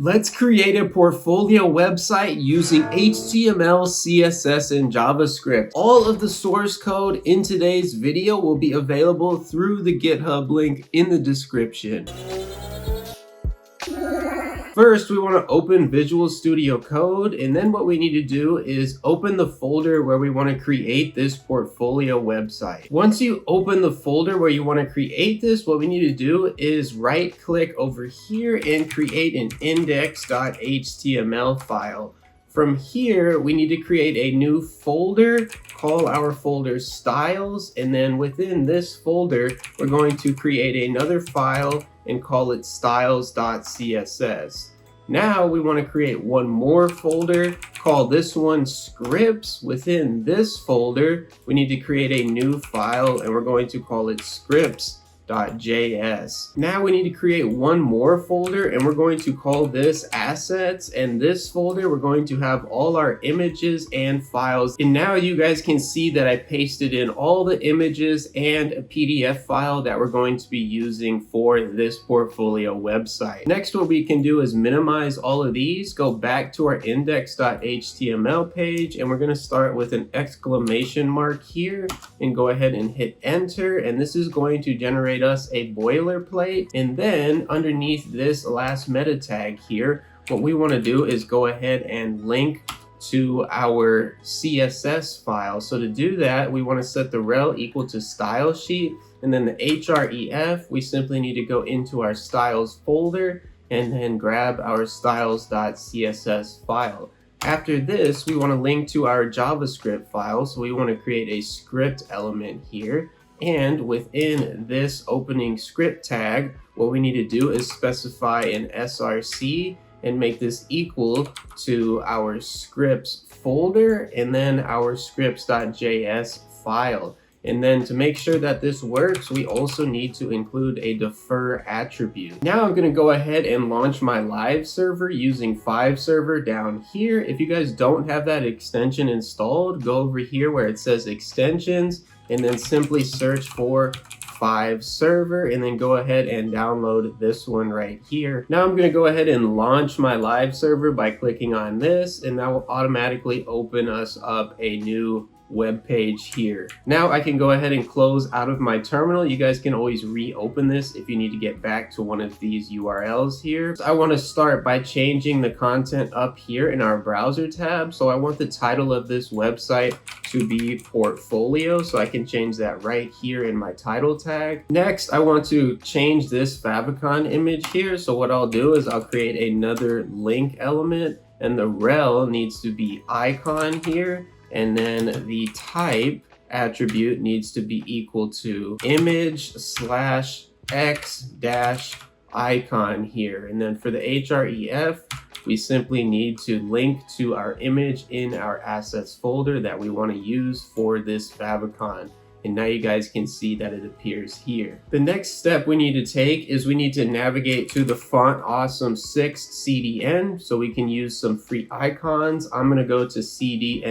Let's create a portfolio website using HTML, CSS, and JavaScript. All of the source code in today's video will be available through the GitHub link in the description. First, we want to open Visual Studio Code, and then what we need to do is open the folder where we want to create this portfolio website. Once you open the folder where you want to create this, what we need to do is right-click over here and create an index.html file. From here, we need to create a new folder, call our folder styles, and then within this folder, we're going to create another file and call it styles.css. Now we want to create one more folder, call this one scripts. Within this folder, we need to create a new file and we're going to call it scripts.js. Now we need to create one more folder and we're going to call this assets, and this folder we're going to have all our images and files. And now you guys can see that I pasted in all the images and a PDF file that we're going to be using for this portfolio website. Next, what we can do is minimize all of these, go back to our index.html page, and we're going to start with an exclamation mark here and go ahead and hit enter, and this is going to generate us a boilerplate. And then underneath this last meta tag here, what we want to do is go ahead and link to our CSS file. So to do that, we want to set the rel equal to style sheet, and then the href, we simply need to go into our styles folder and then grab our styles.css file. After this, we want to link to our JavaScript file, so we want to create a script element here. And within this opening script tag, what we need to do is specify an src and make this equal to our scripts folder and then our scripts.js file. And then to make sure that this works, we also need to include a defer attribute. Now I'm going to go ahead and launch my live server using Fiveserver down here. If you guys don't have that extension installed, go over here where it says extensions and then simply search for Fiveserver and then go ahead and download this one right here. Now I'm going to go ahead and launch my live server by clicking on this, and that will automatically open us up a new web page here. Now I can go ahead and close out of my terminal. You guys can always reopen this if you need to get back to one of these URLs here. So I want to start by changing the content up here in our browser tab. So I want the title of this website to be portfolio, so I can change that right here in my title tag. Next, I want to change this favicon image here. So what I'll do is I'll create another link element, and the rel needs to be icon here. And then the type attribute needs to be equal to image/x-icon here. And then for the href, we simply need to link to our image in our assets folder that we want to use for this favicon. And now you guys can see that it appears here. The next step we need to take is we need to navigate to the Font Awesome 6 CDN so we can use some free icons. I'm going to go to cdnjs.com.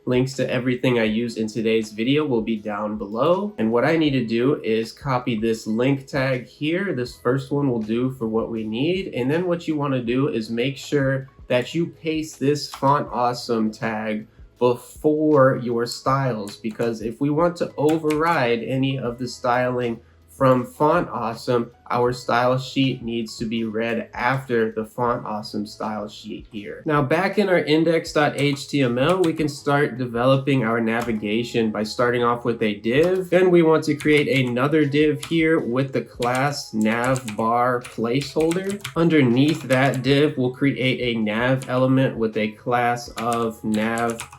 Links to everything I use in today's video will be down below. And what I need to do is copy this link tag here. This first one will do for what we need. And then what you want to do is make sure that you paste this Font Awesome tag before your styles, because if we want to override any of the styling from Font Awesome, our style sheet needs to be read after the Font Awesome style sheet here. Now back in our index.html, we can start developing our navigation by starting off with a div. Then we want to create another div here with the class navbar placeholder. Underneath that div, we'll create a nav element with a class of navbar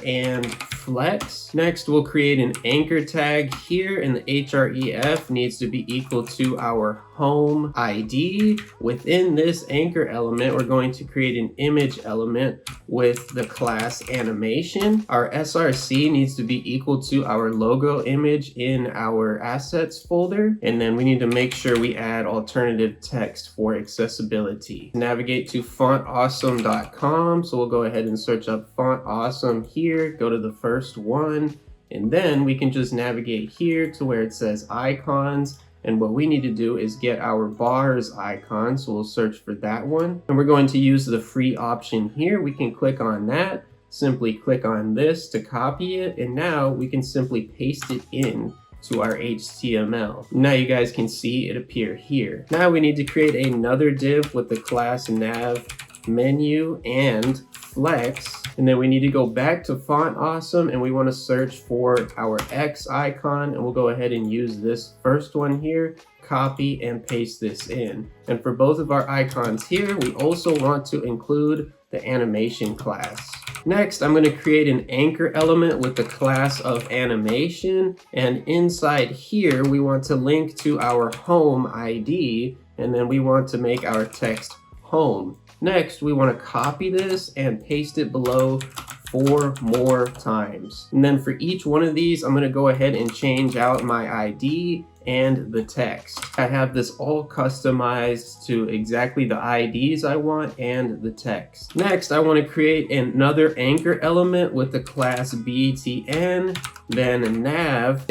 and flex. Next, we'll create an anchor tag here, and the href needs to be equal to our home ID. Within this anchor element, we're going to create an image element with the class animation. Our src needs to be equal to our logo image in our assets folder. And then we need to make sure we add alternative text for accessibility. Navigate to fontawesome.com. So we'll go ahead and search up Font Awesome here, go to the first one, and then we can just navigate here to where it says icons. And what we need to do is get our bars icon. So we'll search for that one. And we're going to use the free option here. We can click on that, simply click on this to copy it. And now we can simply paste it in to our HTML. Now you guys can see it appear here. Now we need to create another div with the class nav menu and flex, and then we need to go back to Font Awesome and we want to search for our X icon, and we'll go ahead and use this first one here, copy and paste this in. And for both of our icons here, we also want to include the animation class. Next, I'm going to create an anchor element with the class of animation, and inside here we want to link to our home ID, and then we want to make our text home. Next, we want to copy this and paste it below 4 more times. And then for each one of these, I'm going to go ahead and change out my ID and the text. I have this all customized to exactly the IDs I want and the text. Next, I want to create another anchor element with the class btn, then nav-btn,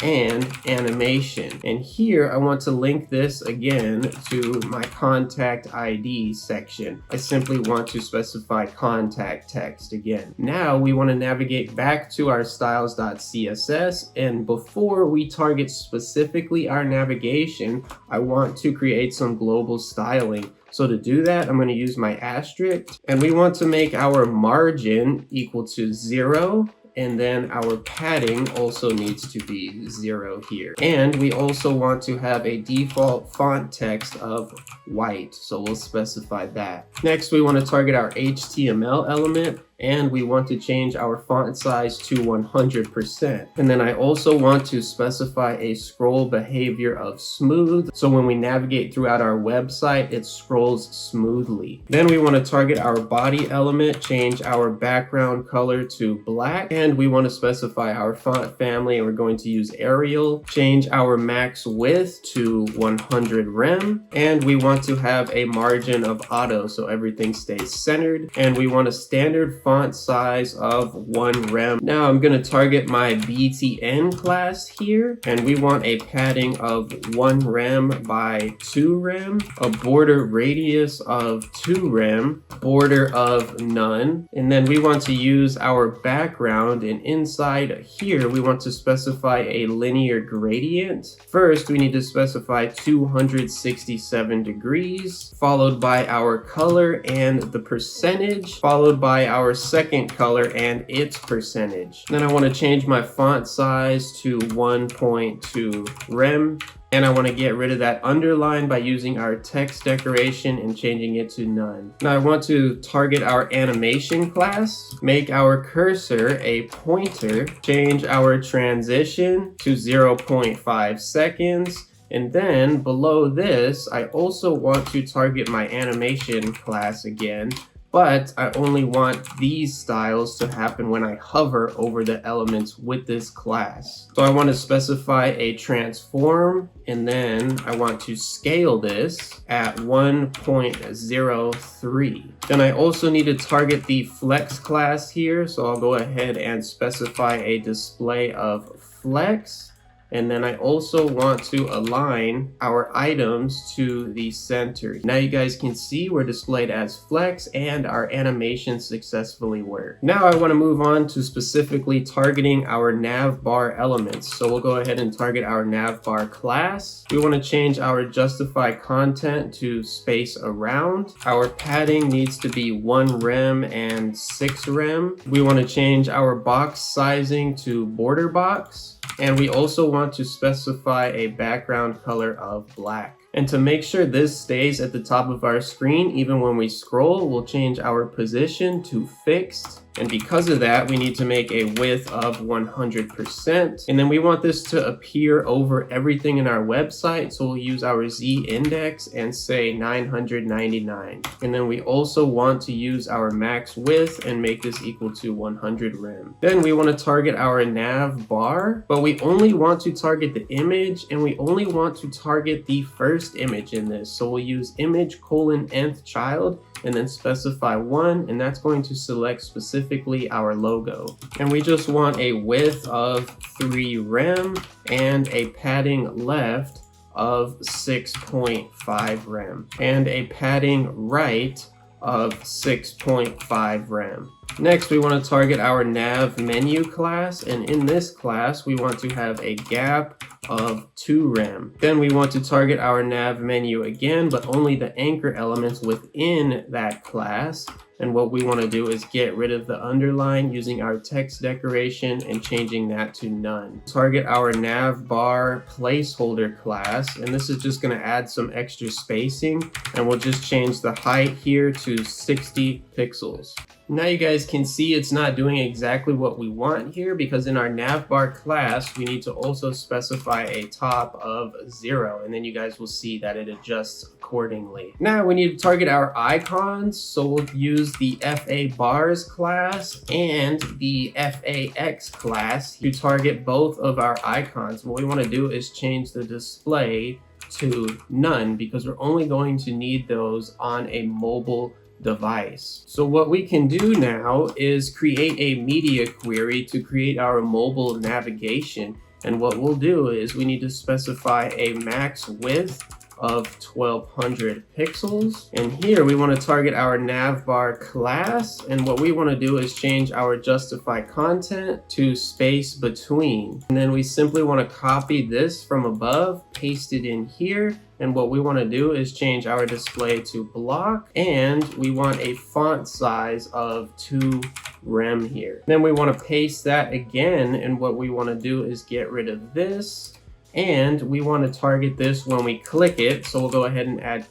and animation. And here I want to link this again to my contact ID section. I simply want to specify contact text again. Now we want to navigate back to our styles.css, and before we target specifically our navigation, I want to create some global styling. So to do that, I'm going to use my asterisk, and we want to make our margin equal to 0. And then our padding also needs to be 0 here. And we also want to have a default font text of white. So we'll specify that. Next, we want to target our HTML element, and we want to change our font size to 100%. And then I also want to specify a scroll behavior of smooth. So when we navigate throughout our website, it scrolls smoothly. Then we want to target our body element, change our background color to black, and we want to specify our font family, and we're going to use Arial. Change our max width to 100 rem, and we want to have a margin of auto so everything stays centered, and we want a standard font size of 1 rem. Now I'm going to target my btn class here, and we want a padding of 1 rem by 2 rem, a border radius of 2 rem, border of none, and then we want to use our background, and inside here we want to specify a linear gradient. First we need to specify 267 degrees, followed by our color and the percentage, followed by our second color and its percentage. Then I want to change my font size to 1.2 rem, and I want to get rid of that underline by using our text decoration and changing it to none. Now I want to target our animation class, make our cursor a pointer, change our transition to 0.5 seconds, and then below this, I also want to target my animation class again, but I only want these styles to happen when I hover over the elements with this class. So I want to specify a transform, and then I want to scale this at 1.03. Then I also need to target the flex class here, so I'll go ahead and specify a display of flex. And then I also want to align our items to the center. Now you guys can see we're displayed as flex and our animation successfully worked. Now I want to move on to specifically targeting our navbar elements. So we'll go ahead and target our navbar class. We want to change our justify content to space around. Our padding needs to be 1 rem and 6 rem. We want to change our box sizing to border box. And we also want to specify a background color of black. And to make sure this stays at the top of our screen, even when we scroll, we'll change our position to fixed. And because of that, we need to make a width of 100%. And then we want this to appear over everything in our website. So we'll use our Z index and say 999. And then we also want to use our max width and make this equal to 100 rem. Then we want to target our nav bar, but we only want to target the image, and we only want to target the first image in this. So we'll use image:nth child and then specify 1, and that's going to select specific specifically our logo. And we just want a width of 3 rem and a padding left of 6.5 rem and a padding right of 6.5 rem. Next, we want to target our nav menu class, and in this class we want to have a gap of 2 rem. Then we want to target our nav menu again, but only the anchor elements within that class. And what we want to do is get rid of the underline using our text decoration and changing that to none. Target our nav bar placeholder class, and this is just going to add some extra spacing, and we'll just change the height here to 60 pixels. Now you guys can see it's not doing exactly what we want here, because in our navbar class we need to also specify a top of 0, and then you guys will see that it adjusts accordingly. Now we need to target our icons, so we'll use the FA bars class and the FAX class to target both of our icons. What we want to do is change the display to none, because we're only going to need those on a mobile device. So what we can do now is create a media query to create our mobile navigation. And what we'll do is we need to specify a max width of 1200 pixels. And here we want to target our navbar class. And what we want to do is change our justify content to space between. And then we simply want to copy this from above, paste it in here. And what we want to do is change our display to block, and we want a font size of 2 rem here. Then we want to paste that again, and what we want to do is get rid of this, and we want to target this when we click it. So we'll go ahead and add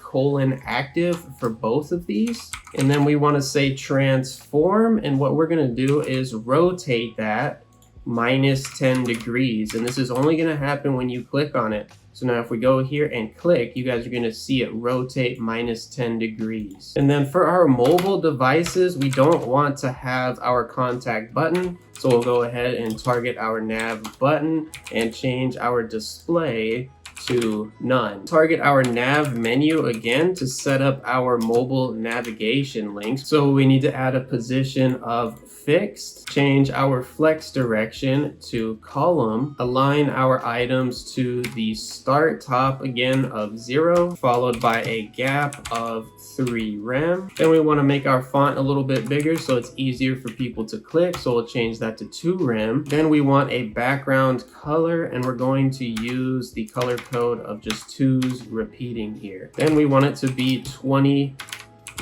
:active for both of these. And then we want to say transform, and what we're going to do is rotate that -10 degrees. And this is only going to happen when you click on it. So now if we go here and click, you guys are going to see it rotate -10 degrees. And then for our mobile devices, we don't want to have our contact button. So we'll go ahead and target our nav button and change our display to none. Target our nav menu again to set up our mobile navigation links. So we need to add a position of fixed, change our flex direction to column, align our items to the start top again of 0, followed by a gap of 3 rem. Then we want to make our font a little bit bigger so it's easier for people to click, so we'll change that to 2 rem. Then we want a background color, and we're going to use the color code of just 2s repeating here. Then we want it to be 20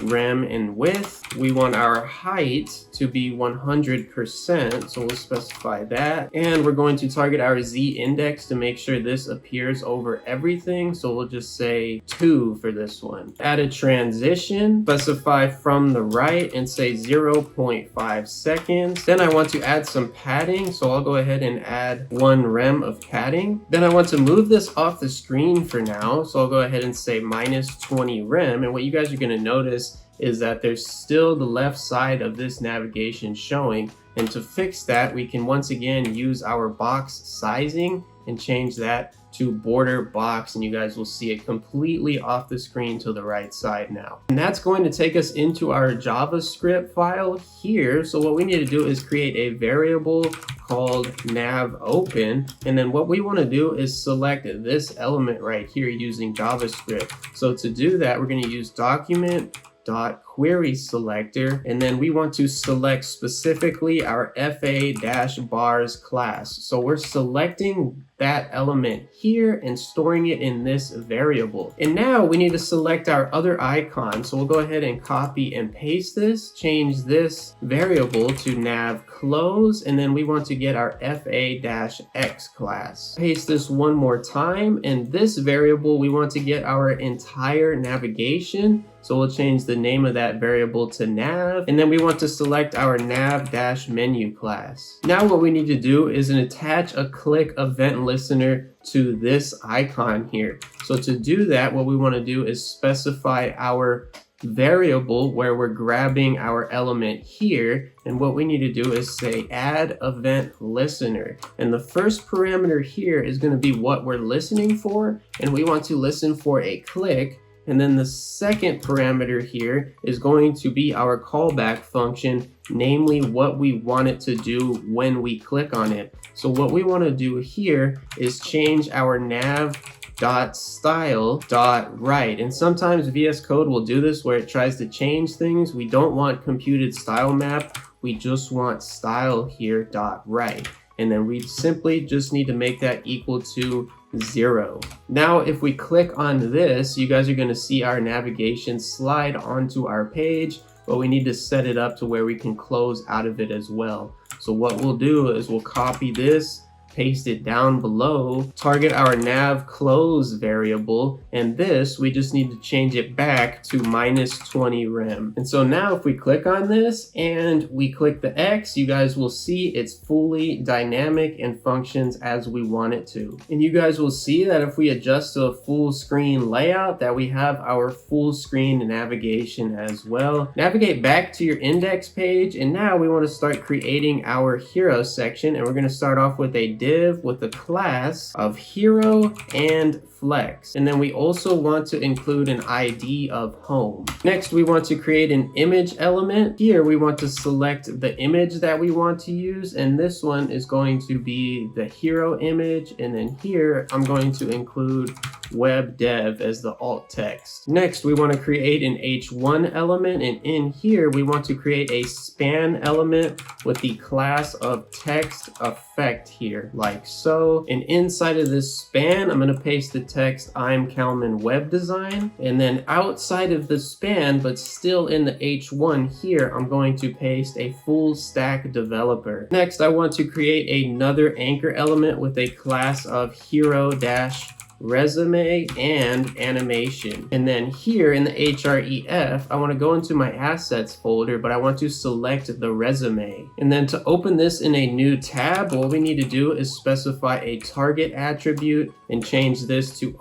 rem in width. We want our height to be 100%, so we'll specify that. And we're going to target our Z index to make sure this appears over everything, so we'll just say 2 for this one. Add a transition, specify from the right and say 0.5 seconds. Then I want to add some padding, so I'll go ahead and add 1 rem of padding. Then I want to move this off the screen for now, so I'll go ahead and say -20 rem. And what you guys are going to notice is that there's still the left side of this navigation showing, and to fix that we can once again use our box sizing and change that to border box, and you guys will see it completely off the screen to the right side now. And that's going to take us into our JavaScript file here. So what we need to do is create a variable called navOpen, and then what we want to do is select this element right here using JavaScript. So to do that, we're going to use document.query selector, and then we want to select specifically our FA-bars class. So we're selecting that element here and storing it in this variable. And now we need to select our other icon. So we'll go ahead and copy and paste this, change this variable to nav close, and then we want to get our FA-X class. Paste this one more time, and this variable we want to get our entire navigation. So we'll change the name of that variable to nav, and then we want to select our nav-menu class. Now what we need to do is attach a click event listener to this icon here. So to do that, what we want to do is specify our variable where we're grabbing our element here, and what we need to do is say add event listener, and the first parameter here is going to be what we're listening for, and we want to listen for a click. And then the second parameter here is going to be our callback function, namely what we want it to do when we click on it. So what we want to do here is change our nav.style.right. And sometimes VS Code will do this where it tries to change things. We don't want computed style map. We just want style here .right. And then we simply just need to make that equal to 0. Now, if we click on this, you guys are going to see our navigation slide onto our page, but we need to set it up to where we can close out of it as well. So what we'll do is we'll copy this, paste it down below, target our nav close variable, and this we just need to change it back to -20 rem. And so now if we click on this and we click the X, you guys will see it's fully dynamic and functions as we want it to. And you guys will see that if we adjust to a full screen layout, that we have our full screen navigation as well. Navigate back to your index page, and now we want to start creating our hero section, and we're going to start off with a div with a class of hero and flex. And then we also want to include an ID of home. Next, we want to create an image element. Here, we want to select the image that we want to use. And this one is going to be the hero image. And then here, I'm going to include web dev as the alt text. Next, we want to create an h1 element. And in here, we want to create a span element with the class of text effect here, like so. And inside of this span, I'm going to paste the text I'm Kalman web design. And then outside of the span, but still in the h1 here, I'm going to paste a full stack developer. Next, I want to create another anchor element with a class of hero-resume and animation. And then here in the href, I want to go into my assets folder, but I want to select the resume. And then to open this in a new tab, what we need to do is specify a target attribute and change this to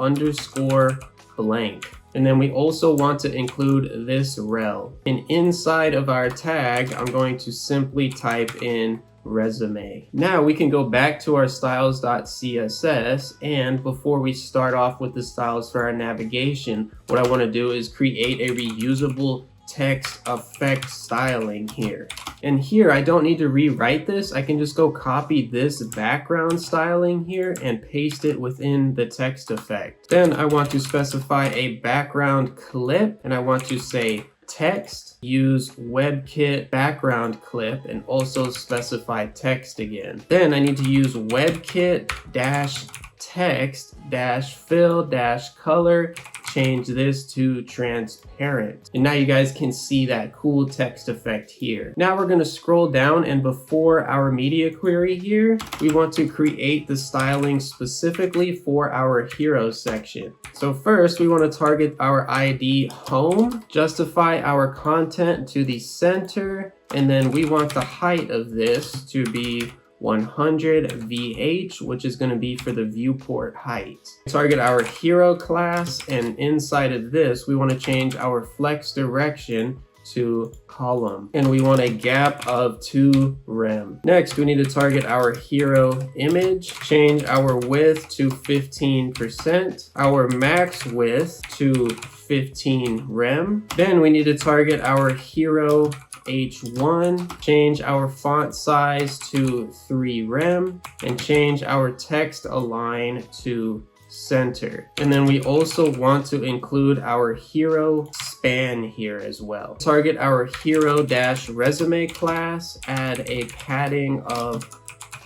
_blank. And then we also want to include this rel. And inside of our tag, I'm going to simply type in resume. Now we can go back to our styles.css, and before we start off with the styles for our navigation, what I want to do is create a reusable text effect styling here. And here I don't need to rewrite this. I can just go copy this background styling here and paste it within the text effect. Then I want to specify a background clip, and I want to say text, use WebKit background clip, and also specify text again. Then I need to use WebKit text fill color, change this to transparent. And now you guys can see that cool text effect here. Now we're going to scroll down, and before our media query here, we want to create the styling specifically for our hero section. So first we want to target our ID home, justify our content to the center, and then we want the height of this to be 100 VH, which is going to be for the viewport height. Target our hero class, and inside of this, we want to change our flex direction to column, and we want a gap of 2 rem. Next, we need to target our hero image, change our width to 15%, our max width to 15 rem. Then we need to target our hero H1, change our font size to 3 rem, and change our text align to center. And then we also want to include our hero span here as well. Target our hero-resume class, add a padding of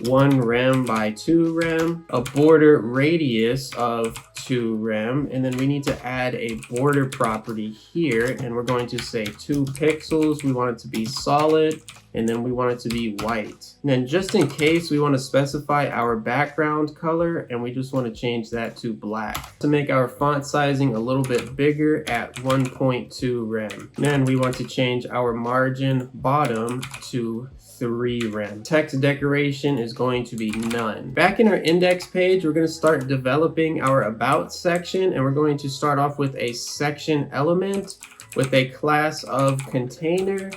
1 rem by 2 rem, a border radius of 2 rem, and then we need to add a border property here, and we're going to say 2 pixels. We want it to be solid, and then we want it to be white. And then just in case, we want to specify our background color, and we just want to change that to black. To make our font sizing a little bit bigger at 1.2 rem. Then we want to change our margin bottom to 3 rem. Text decoration is going to be none. Back in our index page, we're going to start developing our about section, and we're going to start off with a section element with a class of container,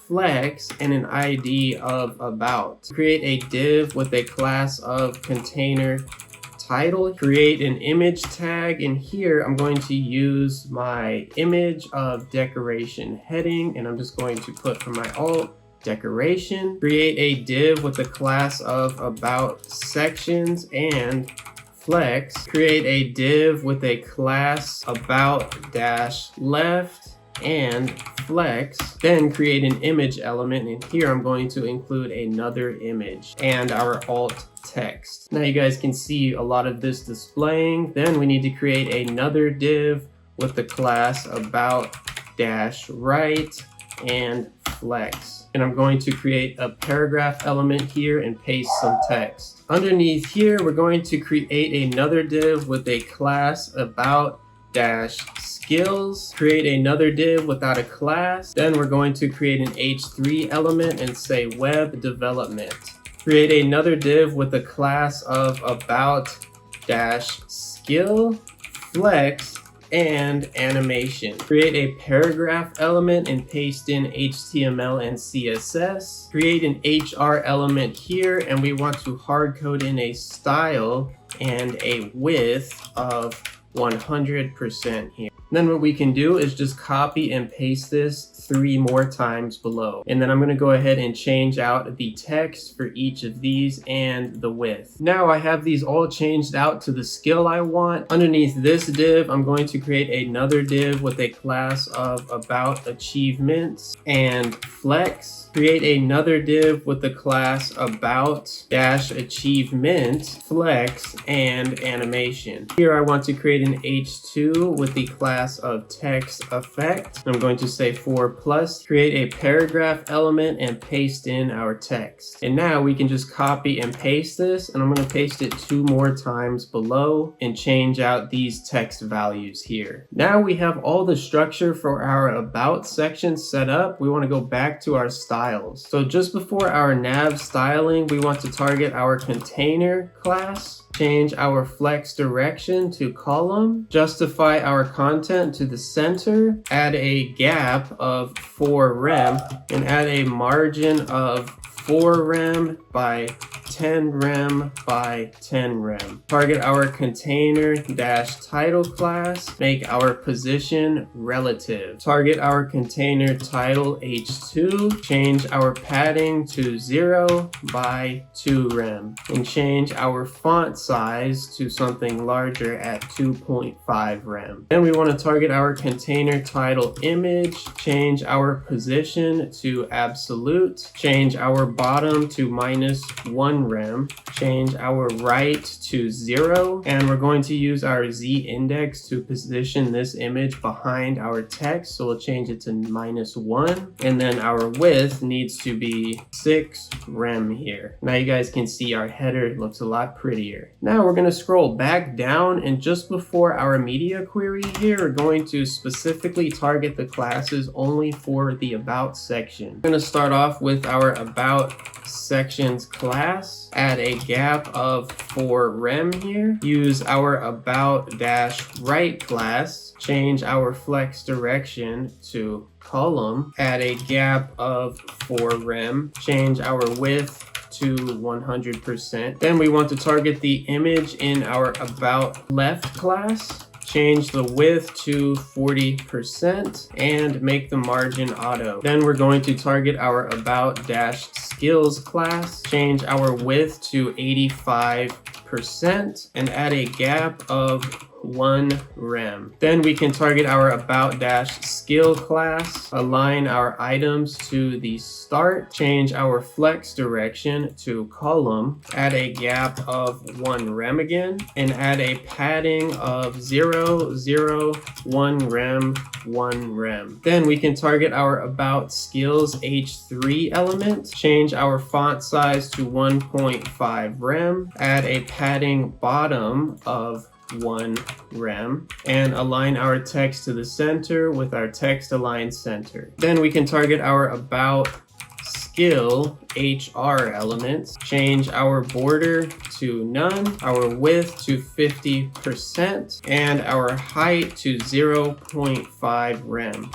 flex, and an ID of about. Create a div with a class of container title, create an image tag, and here I'm going to use my image of decoration heading, and I'm just going to put for my alt decoration, create a div with a class of about sections and flex, create a div with a class about dash left and flex, then create an image element, and here I'm going to include another image and our alt text. Now you guys can see a lot of this displaying. Then we need to create another div with the class about dash right and flex, and I'm going to create a paragraph element here and paste some text. Underneath here we're going to create another div with a class about dash skills, create another div without a class, then we're going to create an h3 element and say web development. Create another div with a class of about dash skill, flex, and animation. Create a paragraph element and paste in HTML and CSS. Create an HR element here, and we want to hard code in a style and a width of 100% here. Then what we can do is just copy and paste this 3 more times below. And then I'm going to go ahead and change out the text for each of these and the width. Now I have these all changed out to the skill I want. Underneath this div, I'm going to create another div with a class of about achievements and flex. Create another div with the class about dash achievement, flex, and animation. Here I want to create an h2 with the class of text effect. I'm going to say for plus, create a paragraph element and paste in our text. And now we can just copy and paste this, and I'm going to paste it 2 more times below and change out these text values here. Now we have all the structure for our about section set up. We want to go back to our styles. So just before our nav styling, we want to target our container class, change our flex direction to column, justify our content to the center, add a gap of 4 rem, and add a margin of 4 rem by 10 rem by 10 rem. Target our container dash title class, make our position relative. Target our container title h2, change our padding to 0 by 2 rem, and change our font size to something larger at 2.5 rem. Then we want to target our container title image, change our position to absolute, change our bottom to -1 rem, change our right to 0, and we're going to use our z index to position this image behind our text, so we'll change it to -1, and then our width needs to be 6 rem here. Now you guys can see our header looks a lot prettier. Now we're going to scroll back down, and just before our media query here, we're going to specifically target the classes only for the about section. We're going to start off with our about sections class, add a gap of 4 rem here, use our about dash right class, change our flex direction to column, add a gap of 4 rem, change our width to 100%. Then we want to target the image in our about left class, change the width to 40% and make the margin auto. Then we're going to target our about dash skills class, change our width to 85% and add a gap of 1 rem. Then we can target our about dash skill class, align our items to the start, change our flex direction to column, add a gap of 1 rem again, and add a padding of 0, 0, 1 rem, 1 rem. Then we can target our about skills h3 element, change our font size to 1.5 rem, add a padding bottom of 1 rem, and align our text to the center with our text align center. Then we can target our about skill HR elements, change our border to none, our width to 50%, and our height to 0.5 rem.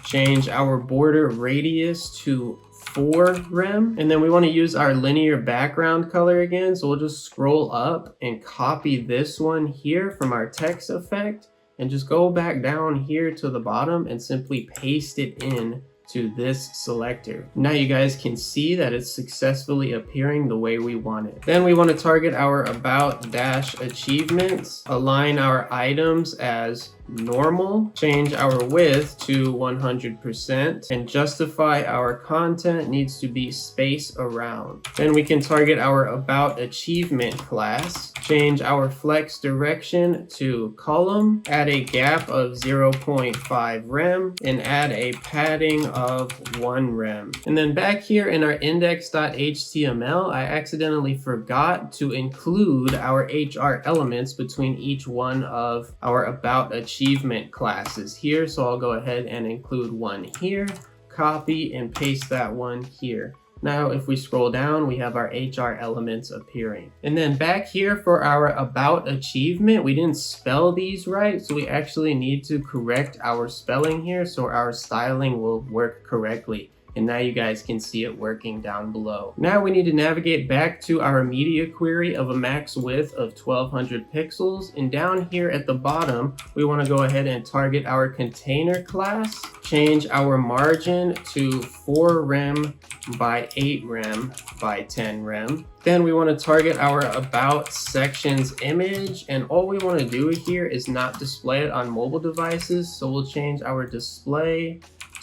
Change our border radius to 4 rem. And then we want to use our linear background color again. So we'll just scroll up and copy this one here from our text effect and just go back down here to the bottom and simply paste it in to this selector. Now you guys can see that it's successfully appearing the way we want it. Then we want to target our about dash achievements, align our items as normal, change our width to 100%, and justify our content needs to be space around. Then we can target our about achievement class, change our flex direction to column, add a gap of 0.5 rem, and add a padding of 1 rem. And then back here in our index.html, I accidentally forgot to include our HR elements between each one of our about achievement classes here. So I'll go ahead and include one here, copy and paste that one here. Now, if we scroll down, we have our HR elements appearing. And then back here for our about achievement, we didn't spell these right. So we actually need to correct our spelling here so our styling will work correctly. And now you guys can see it working down below. Now we need to navigate back to our media query of a max width of 1200 pixels. And down here at the bottom, we want to go ahead and target our container class, change our margin to 4 rem by 8 rem by 10 rem. Then we want to target our about sections image, and all we want to do here is not display it on mobile devices. So we'll change our display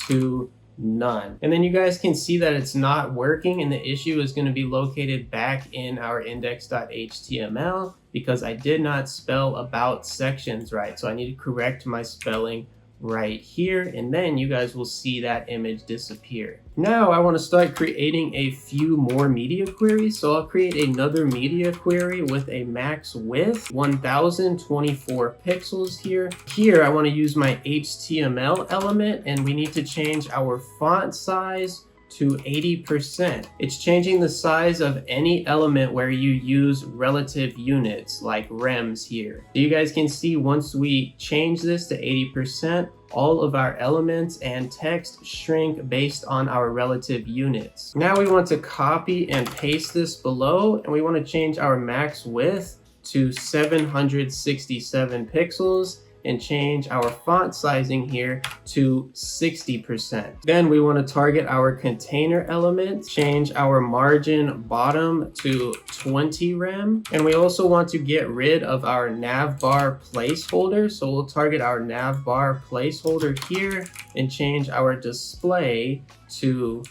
to none. And then you guys can see that it's not working, and the issue is going to be located back in our index.html because I did not spell about sections right. So I need to correct my spelling right here, and then you guys will see that image disappear. Now I want to start creating a few more media queries. So I'll create another media query with a max width 1024 pixels here. Here I want to use my HTML element, and we need to change our font size to 80%. It's changing the size of any element where you use relative units like rems here. So you guys can see once we change this to 80%, all of our elements and text shrink based on our relative units. Now we want to copy and paste this below, and we want to change our max width to 767 pixels and change our font sizing here to 60%. Then we want to target our container element, change our margin bottom to 20 rem, and we also want to get rid of our navbar placeholder. So we'll target our navbar placeholder here and change our display to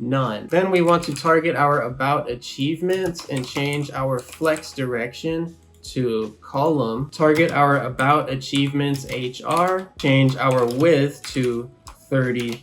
none. Then we want to target our about achievements and change our flex direction to column, target our about achievements HR, change our width to 30%,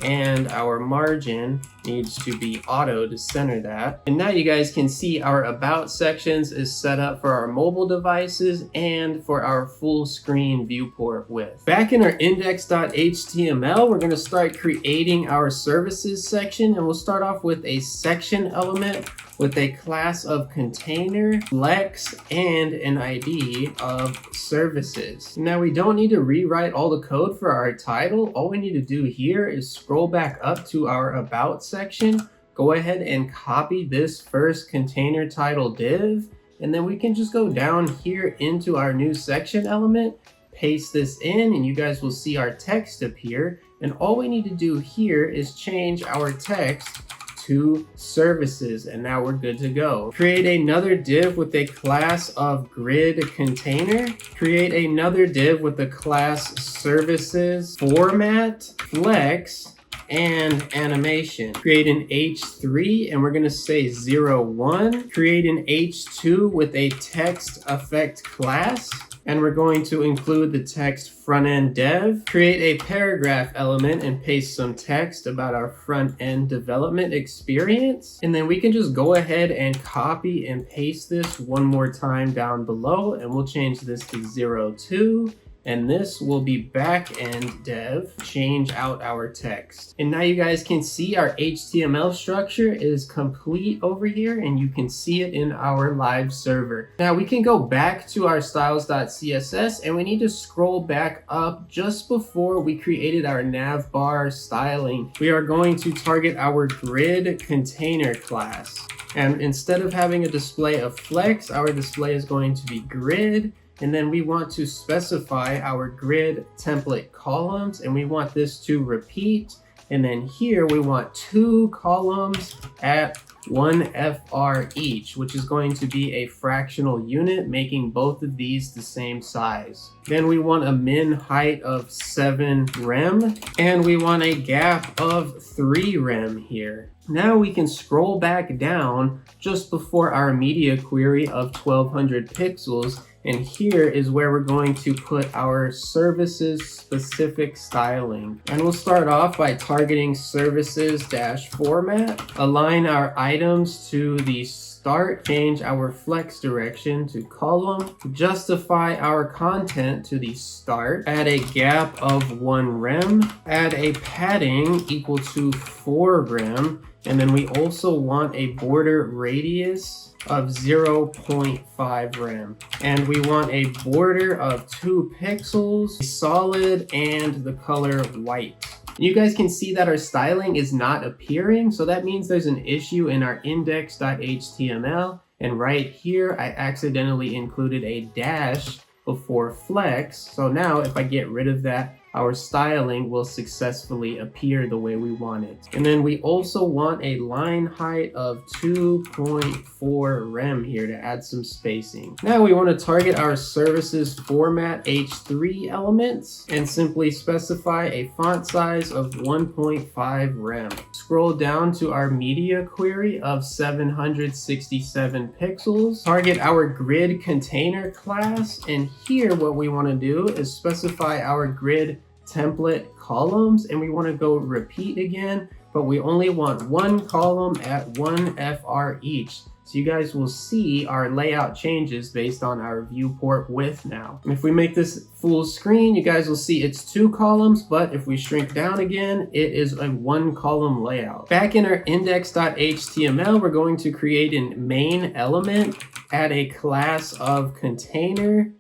and our margin needs to be auto to center that. And now you guys can see our about sections is set up for our mobile devices and for our full screen viewport width. Back in our index.html, we're going to start creating our services section, and we'll start off with a section element with a class of container, flex, and an ID of services. Now we don't need to rewrite all the code for our title. All we need to do here is scroll back up to our about section, go ahead and copy this first container title div, and then we can just go down here into our new section element, paste this in, and you guys will see our text appear. And all we need to do here is change our text to services, and now we're good to go. Create another div with a class of grid container. Create another div with the class services, format, flex, and animation. Create an H3, and we're going to say 01. Create an H2 with a text effect class, and we're going to include the text front end dev. Create a paragraph element and paste some text about our front end development experience. And then we can just go ahead and copy and paste this one more time down below, and we'll change this to 02. and this will be back-end dev. Change out our text. And now you guys can see our HTML structure is complete over here, and you can see it in our live server. Now we can go back to our styles.css, and we need to scroll back up just before we created our nav bar styling. We are going to target our grid container class. And instead of having a display of flex, our display is going to be grid. And then we want to specify our grid template columns, and we want this to repeat. And then here we want 2 columns at 1 FR each, which is going to be a fractional unit, making both of these the same size. Then we want a min height of 7 rem, and we want a gap of 3 rem here. Now we can scroll back down just before our media query of 1200 pixels, and here is where we're going to put our services specific styling. And we'll start off by targeting services-format, align our items to the start, change our flex direction to column, justify our content to the start, add a gap of 1 rem, add a padding equal to 4 rem, and then we also want a border radius of 0.5 rem. And we want a border of 2 pixels, solid, and the color white. You guys can see that our styling is not appearing, so that means there's an issue in our index.html. And right here, I accidentally included a dash before flex. So now if I get rid of that, our styling will successfully appear the way we want it. And then we also want a line height of 2.4 rem here to add some spacing. Now we want to target our services format h3 elements and simply specify a font size of 1.5 rem. Scroll down to our media query of 767 pixels. Target our grid container class, and here what we want to do is specify our grid template columns, and we want to go repeat again, but we only want 1 column at 1 FR each. So you guys will see our layout changes based on our viewport width now. And if we make this full screen, you guys will see it's 2 columns, but if we shrink down again, it is a 1 column layout. Back in our index.html, we're going to create a main element, add a class of container,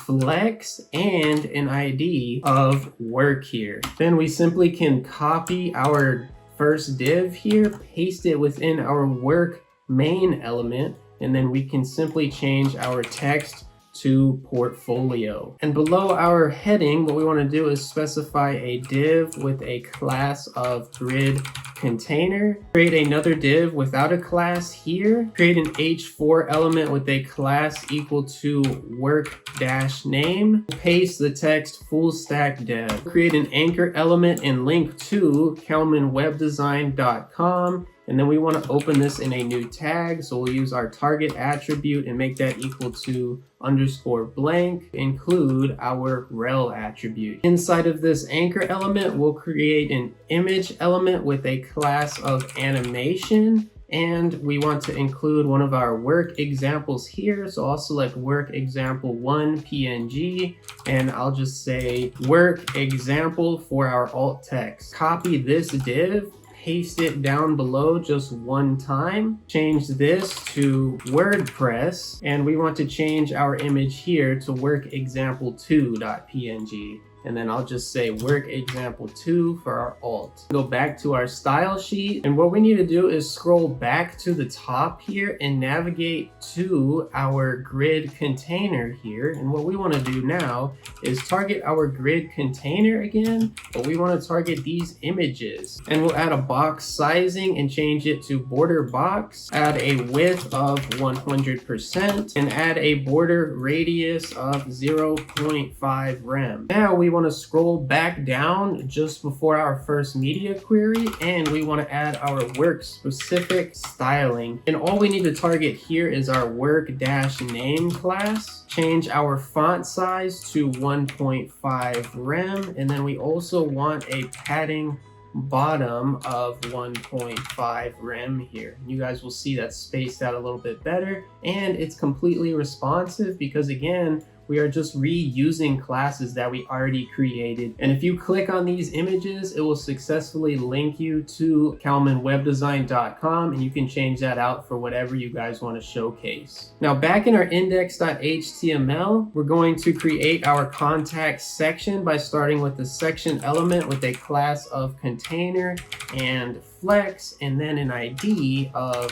flex, and an ID of work here. Then we simply can copy our first div here, paste it within our work main element, and then we can simply change our text to portfolio. And below our heading, what we want to do is specify a div with a class of grid container, create another div without a class here, create an h4 element with a class equal to work-name, paste the text full stack dev, create an anchor element and link to kelmanwebdesign.com. And then we want to open this in a new tag. So we'll use our target attribute and make that equal to _blank, include our rel attribute. Inside of this anchor element, we'll create an image element with a class of animation. And we want to include one of our work examples here. So I'll select work example 1 PNG, and I'll just say work example for our alt text. Copy this div, paste it down below just 1 time, change this to WordPress, and we want to change our image here to workexample2.png. And then I'll just say work example 2 for our alt. Go back to our style sheet, and what we need to do is scroll back to the top here and navigate to our grid container here. And what we want to do now is target our grid container again, but we want to target these images. And we'll add a box sizing and change it to border box, add a width of 100%, and add a border radius of 0.5 rem. Now we want to scroll back down just before our first media query, and we want to add our work specific styling. And all we need to target here is our work-name class. Change our font size to 1.5 rem, and then we also want a padding bottom of 1.5 rem here. You guys will see that's spaced out a little bit better, and it's completely responsive because again, we are just reusing classes that we already created. And if you click on these images, it will successfully link you to kalmanwebdesign.com, and you can change that out for whatever you guys want to showcase. Now back in our index.html, we're going to create our contact section by starting with the section element with a class of container and flex, and then an ID of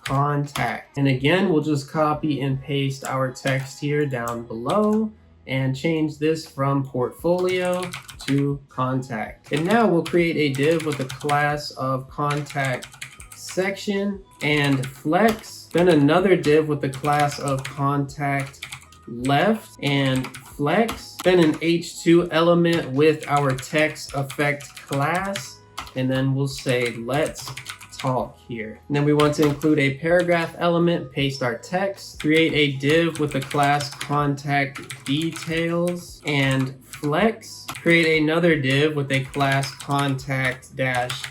contact. And again, we'll just copy and paste our text here down below and change this from portfolio to contact. And now we'll create a div with a class of contact section and flex, then another div with the class of contact left and flex, then an h2 element with our text effect class, and then we'll say let's talk here. And then we want to include a paragraph element, paste our text, create a div with the class contact details and flex, create another div with a class contact dash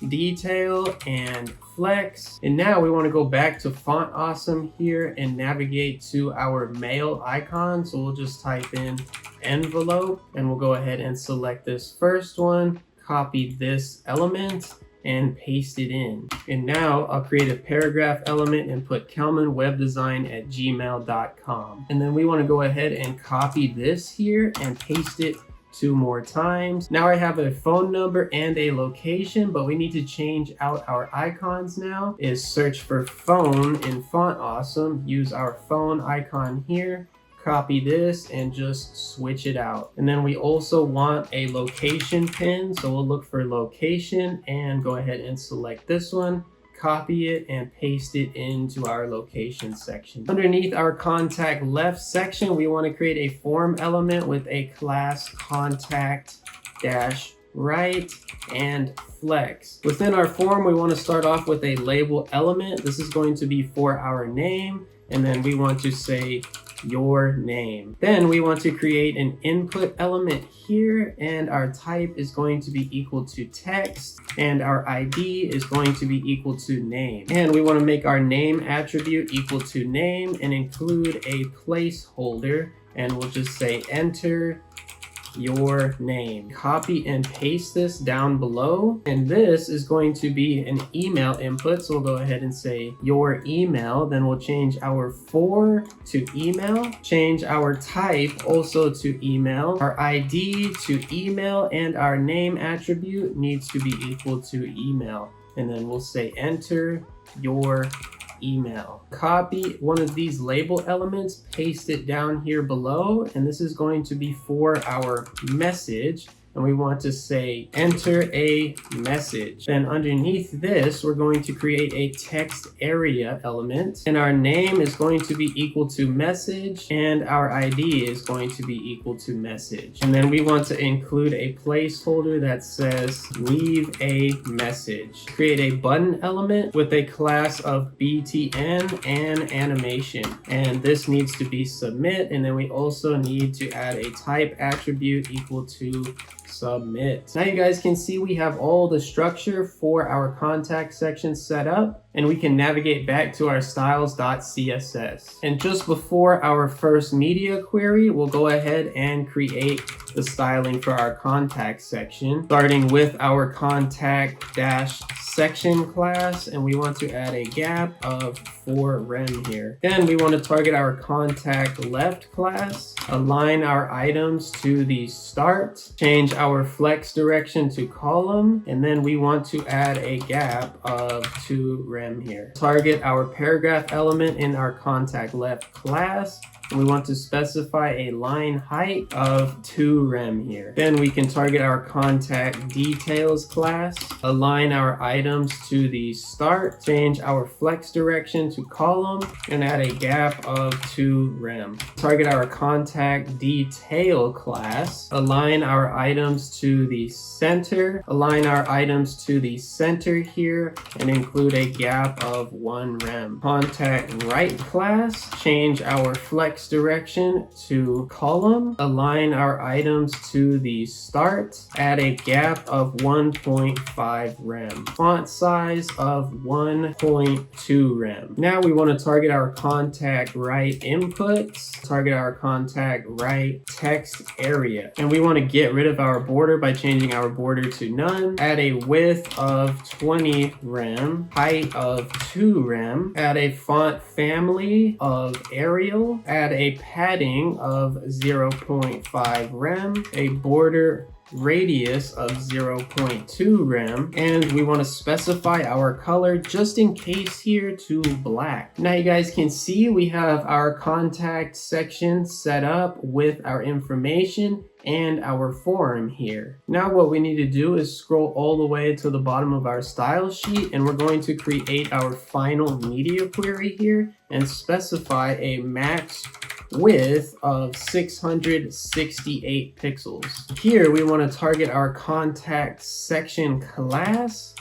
detail and flex. And now we want to go back to Font Awesome here and navigate to our mail icon. So we'll just type in envelope, and we'll go ahead and select this first one, copy this element and paste it in. And now I'll create a paragraph element and put kalmanwebdesign@gmail.com. And then we want to go ahead and copy this here and paste it 2 more times. Now I have a phone number and a location, but we need to change out our icons now. Is search for phone in Font Awesome, use our phone icon here, copy this and just switch it out. And then we also want a location pin, so we'll look for location and go ahead and select this one, copy it and paste it into our location section. Underneath our contact left section, we want to create a form element with a class contact dash right and flex. Within our form, we want to start off with a label element. This is going to be for our name, and then we want to say your name. Then we want to create an input element here, and our type is going to be equal to text, and our ID is going to be equal to name. And we want to make our name attribute equal to name and include a placeholder, and we'll just say enter your name. Copy and paste this down below, and this is going to be an email input, so we'll go ahead and say your email. Then we'll change our for to email, change our type also to email, our ID to email, and our name attribute needs to be equal to email. And then we'll say enter your email. Copy one of these label elements, paste it down here below, and this is going to be for our message, and we want to say enter a message. Then underneath this, we're going to create a text area element, and our name is going to be equal to message, and our ID is going to be equal to message. And then we want to include a placeholder that says leave a message. Create a button element with a class of BTN and animation, and this needs to be submit. And then we also need to add a type attribute equal to submit. Now you guys can see we have all the structure for our contact section set up, and we can navigate back to our styles.css. And just before our first media query, we'll go ahead and create the styling for our contact section, starting with our contact dash section class, and we want to add a gap of 4 rem here. Then we want to target our contact left class, align our items to the start, change our flex direction to column, and then we want to add a gap of 2 rem here. Target our paragraph element in our contact left class, and we want to specify a line height of 2 rem here. Then we can target our contact details class, align our items to the start, change our flex direction to column, and add a gap of 2 rem. Target our contact detail class, align our items to the center, align our items to the center here, and include a gap of 1 rem. Contact right class, change our flex flex direction to column, align our items to the start, add a gap of 1.5 rem, font size of 1.2 rem. Now we want to target our contact right inputs, target our contact right text area, and we want to get rid of our border by changing our border to none, add a width of 20 rem, height of 2 rem, add a font family of Arial, add a padding of 0.5 rem, a border radius of 0.2 rem, and we want to specify our color just in case here to black. Now you guys can see we have our contact section set up with our information and our form here. Now what we need to do is scroll all the way to the bottom of our style sheet, and we're going to create our final media query here and specify a max width of 668 pixels. Here we want to target our contact section class,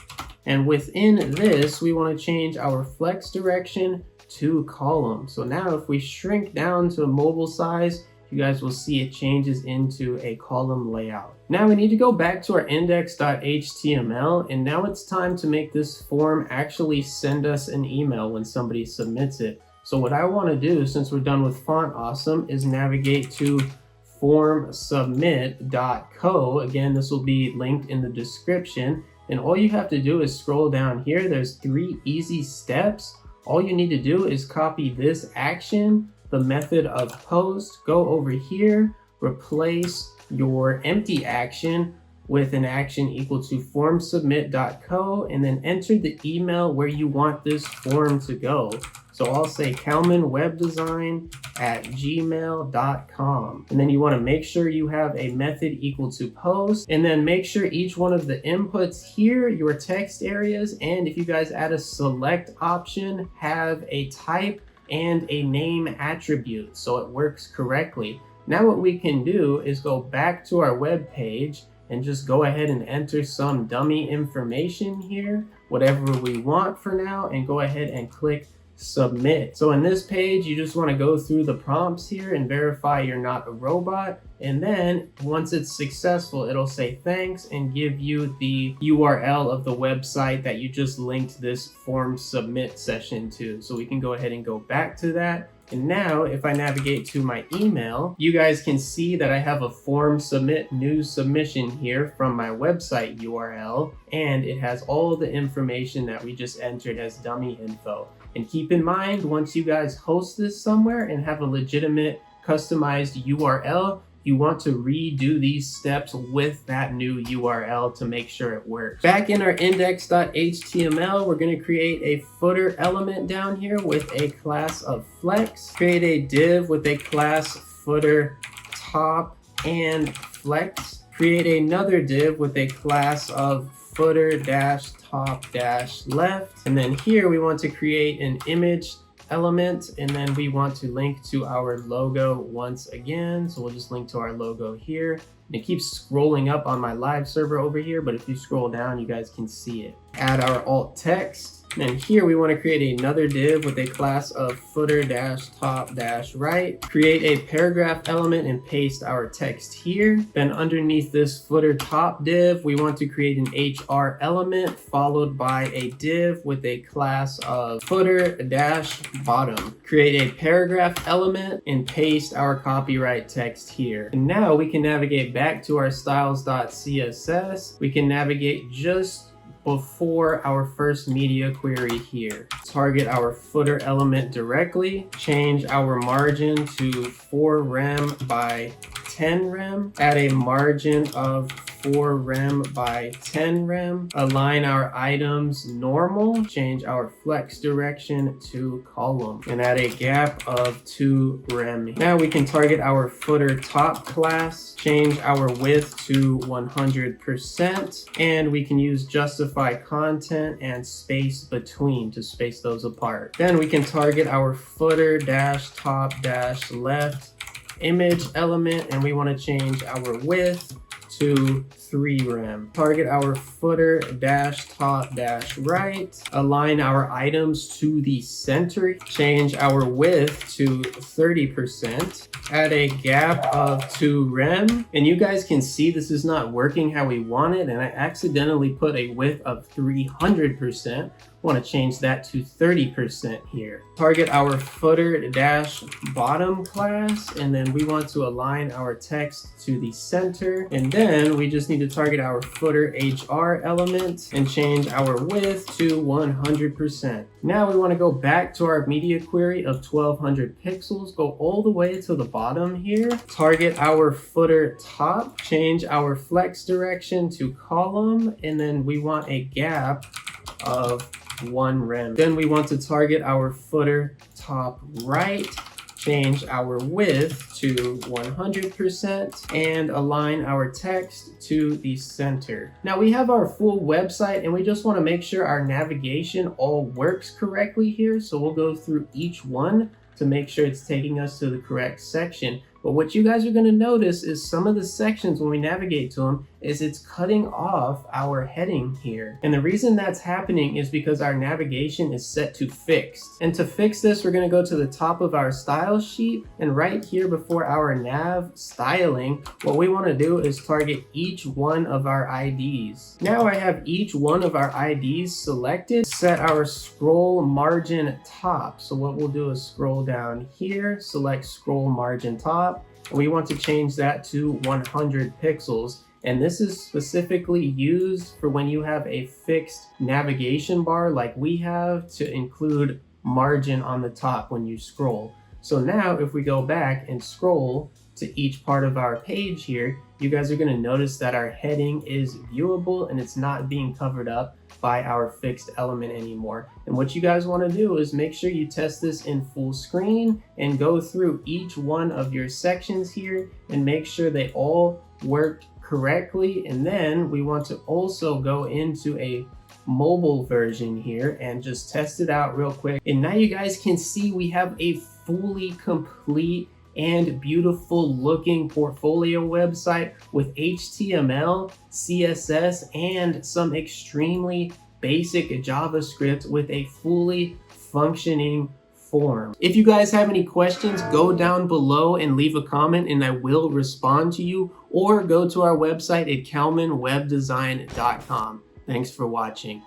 and within this we want to change our flex direction to column. So now if we shrink down to a mobile size, you guys will see it changes into a column layout. Now we need to go back to our index.html, and now it's time to make this form actually send us an email when somebody submits it. So what I want to do, since we're done with Font Awesome, is navigate to formsubmit.co. Again, this will be linked in the description, and all you have to do is scroll down here. There's 3 easy steps. All you need to do is copy this action, the method of post, go over here, replace your empty action with an action equal to formsubmit.co, and then enter the email where you want this form to go. So I'll say kalmanwebdesign@gmail.com. And then you want to make sure you have a method equal to post, and then make sure each one of the inputs here, your text areas, and if you guys add a select option, have a type and a name attribute so it works correctly. Now what we can do is go back to our web page and just go ahead and enter some dummy information here, whatever we want for now, and go ahead and click submit. So in this page, you just want to go through the prompts here and verify you're not a robot. And then once it's successful, it'll say thanks and give you the URL of the website that you just linked this form submit session to. So we can go ahead and go back to that. And now if I navigate to my email, you guys can see that I have a form submit new submission here from my website URL, and it has all the information that we just entered as dummy info. And keep in mind, once you guys host this somewhere and have a legitimate customized URL, you want to redo these steps with that new URL to make sure it works. Back in our index.html, we're going to create a footer element down here with a class of flex. Create a div with a class footer top and flex. Create another div with a class of footer dash top dash left. And then here we want to create an image element, and then we want to link to our logo once again. So we'll just link to our logo here. And it keeps scrolling up on my live server over here, but if you scroll down, you guys can see it. Add our alt text. And then here we want to create another div with a class of footer dash top dash right. Create a paragraph element and paste our text here. Then underneath this footer top div, we want to create an HR element followed by a div with a class of footer dash bottom. Create a paragraph element and paste our copyright text here. And now we can navigate back to our styles.css. We can navigate just before our first media query here. Target our footer element directly, change our margin to 4 rem by 10 rem, add a margin of 4 rem by 10 rem, align our items normal, change our flex direction to column, and add a gap of 2 rem. Now we can target our footer top class, change our width to 100%, and we can use justify content and space between to space those apart. Then we can target our footer dash top dash left image element, and we want to change our width to 3 rem. Target our footer dash top dash right. Align our items to the center. Change our width to 30%. Add a gap of 2 rem. And you guys can see this is not working how we want it, and I accidentally put a width of 300%. Want to change that to 30% here. Target our footer dash bottom class, and then we want to align our text to the center. And then we just need to target our footer HR element and change our width to 100%. Now we want to go back to our media query of 1200 pixels, go all the way to the bottom here, target our footer top, change our flex direction to column, and then we want a gap of 1 rem. Then we want to target our footer top right, change our width to 100%, and align our text to the center. Now we have our full website, and we just want to make sure our navigation all works correctly here. So we'll go through each one to make sure it's taking us to the correct section. But what you guys are going to notice is some of the sections, when we navigate to them, is it's cutting off our heading here. And the reason that's happening is because our navigation is set to fixed. And to fix this, we're going to go to the top of our style sheet, and right here before our nav styling, what we want to do is target each one of our IDs. Now I have each one of our IDs selected, set our scroll margin top. So what we'll do is scroll down here, select scroll margin top. We want to change that to 100 pixels. And this is specifically used for when you have a fixed navigation bar like we have, to include margin on the top when you scroll. So now if we go back and scroll to each part of our page here, you guys are going to notice that our heading is viewable and it's not being covered up by our fixed element anymore. And what you guys want to do is make sure you test this in full screen and go through each one of your sections here and make sure they all work correctly. And then we want to also go into a mobile version here and just test it out real quick. And now you guys can see we have a fully complete and beautiful looking portfolio website with HTML, CSS, and some extremely basic JavaScript with a fully functioning form. If you guys have any questions, go down below and leave a comment and I will respond to you, or go to our website at kalmanwebdesign.com. Thanks for watching.